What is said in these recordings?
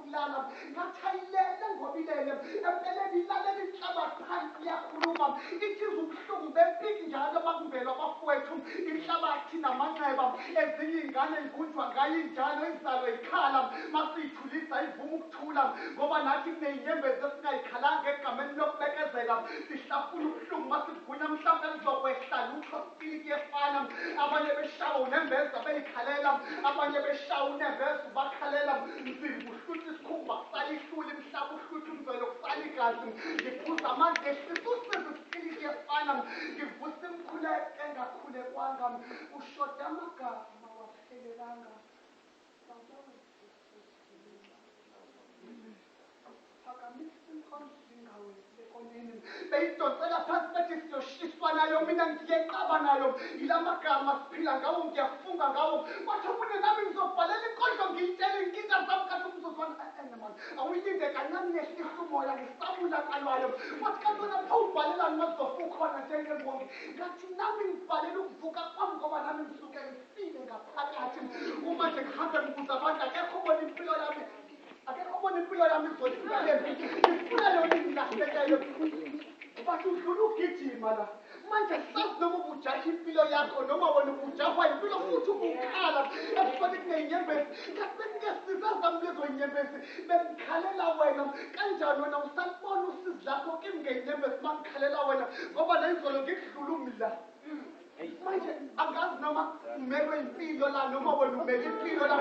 yokulala ngathi ayilele ngobilele empeleni ilaleli inhlabathi phansi iyakhuluma ithi ubuhlungu bempiki njalo bakuvela abafowethu inhlabathi namanxeba ezinye ingane ivunjwa ngayo injalo izalo ikhala masiyithulisa ivuma ukuthula ngoba nathi kuneyinyembezi esingayikhalanga egameni lokubekezela sihlafuna ubuhlungu masigunya mhlawumbe lizokwehla lutho sipili kuyefana abanye beshawa unembeza beyikhalela abanye beshawa unembeza bakhalela buhlutha isikhumba kusala ihluli mhlawumbe uhlutha umzwelo kusala igazi ngiphuza amanzi ehlisa sipili kuyefana ngivusa imkhuleko engakhulekwanga ushoda amagama waphelelanga phakamisa inkonzo ingawezi ekoneni beyidonsela phansi bethi siyoshiswa nayo mina ngiyeqaba nayo yila magama siphila ngawo ngiyafunga ngawo kwathi omunye nami ngizobhalela inkondlo ngiyitshela inkinga zami kathi umzuzwana man awuyilinde kancane yehlisa umoya ngisabula qalwayo kwathi kantona pha ubhalelani mazizofa ukhona njengembongi ngathi nami ngibhalela ukuvuka kwami ngoba nami ngisuke ngifile ngaphakathi uma nje ngihambe ngibuza abantu akekho ubona impilo yami akekho ubona impilo yami izolibelele ngifuna yona ingilahlekeyo bathi udlula ugijima la manje sazi noma ubujaha impilo yakho noma wena ubujahwa impilo futhi ubukhala ebusoni kuneyinyembezi ngathi beningesiza zami lezo yinyembezi bengikhalela wena kanjani wena usalibona usizi lakho kimi ngeyinyembezi mangikhalela wena ngoba nayizolo ngikudlula umla manje angazi noma umelwe impilo la noma wena umele impilo la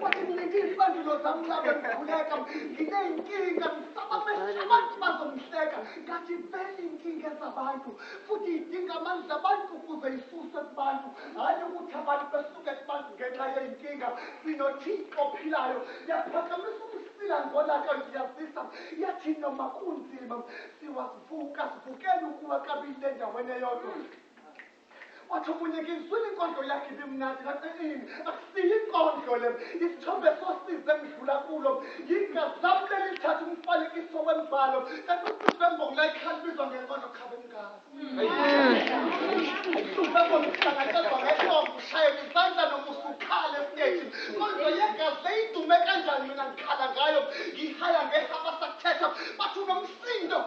kwathi ngilinge iy'mfandulo zami labe ngikhuleka nginey'nkinga ngisaba amehlo abantu bazongihleka ngathi vele iy'nkinga ezabantu futhi yidinga amandla abantu ukuze yisuswe kubantu hhayi ukuthi abantu besuke kubantu ngenxa yey'nkinga sinothixo ophilayo yaphakamisa umsila ngolaka ngiyazisa yathi noma kunzima siwazivuka sivukele ukuwa kabili endaweni eyodwa wathi omunye ngizwile inkondlo yakhe ibimnandi ngathi akusiyo inkondlo le isithombe sosize engidlula kulo yingazi lami leli lithatha umfanekiso wembhalo kanti usivembongo la ikhalibizwa ngenkondlo khabe ngazi usuvembongo kuhlangatshezwa ngehlombe ushayela izandla noma usukhale esiteji kondlo yegazi leyidume kanjani mina ngikhala ngayo ngihaya ngehamba sakuthetha bathi unomsindo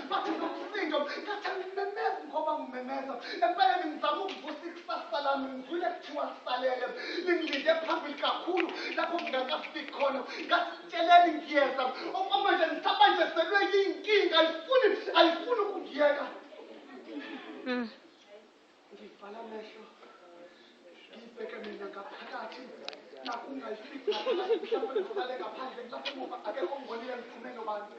bathi nomsindo ngathi angimemeza ngoba ngimemeza empeleni ngizama ukuvusa ikusasa lami ngizwile kuthiwa sisalele lingilinde phambili kakhulu lapho ngingakafiki khona ngathi tsheleni ngiyeza okwamanje ngisabanjezelwe yinkinga ayifuni ukungiyeka ngivala amehlo ngibheke mina ngaphakathi lapho ungayifiki mhlawumbe ngivale ngaphandle lapho umuva akekho ngibonile ngiphume nobantu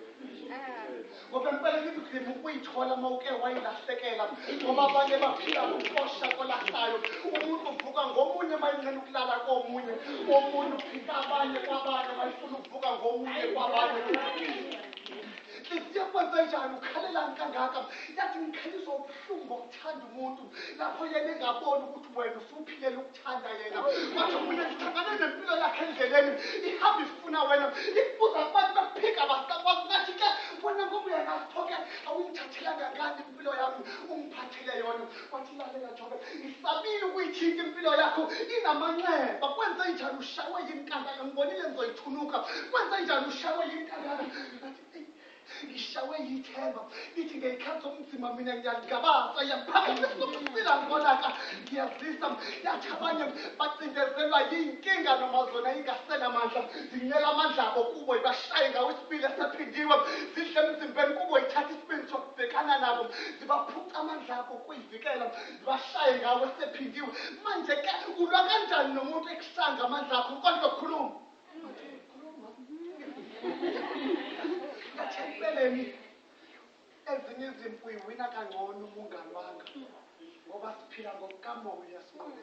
ngoba empeleni inzima ukuyithola uma uke wayilahlekela ngoba abanye baphila ngokuxosha kolahlayo umuntu uvuka ngomunye mayingena ukulala komunye omunye uphika abanye kwabanye mayifuna ukuvuka ngomunye kwabanye siyakwenza njani ukhalelani kangaka yathi ngikheliswa ubuhlungu bokuthanda umuntu lapho yena engaboni ukuthi wena usuphilela ukuthanda yena kwathi omunye ngihlangane nempilo yakhe endleleni ihamba ifuna wena ikubuza abantu bakuphika basakwazi ngathi ke wena ngoba uyangazithoke awungithathelanga ngani impilo yami ungiphathele yona kwathi lalela jobe isabile ukuyithinta impilo yakho inamanxeba kwenze njani ushawe yinkangala ngibonile ngizoyithunuka kwenze njani ushawe yinkangala ngishawe yithemba ithi ngeyikhathi omzima mina ngiyaligabaza yaphakamisa umsila ngolaka ngiyazisa yathi abanye bacindezelwa yinkinga noma zona ingasenamandla zinyela amandla abo kubo ibashaye ngawo isibili esephindiwe zihle emzimbeni kubo ithatha isibili sokubhekana nabo zibaphuca amandla abo kuyivikela zibashaye ngawo esephindiwe manje ke ulwa kanjani nomuntu ekushanga amandla akho konke khuluma empeleni ezinye izimpi uyiwina kangcono umungani wanga ngoba siphila ngokukamoya siqonde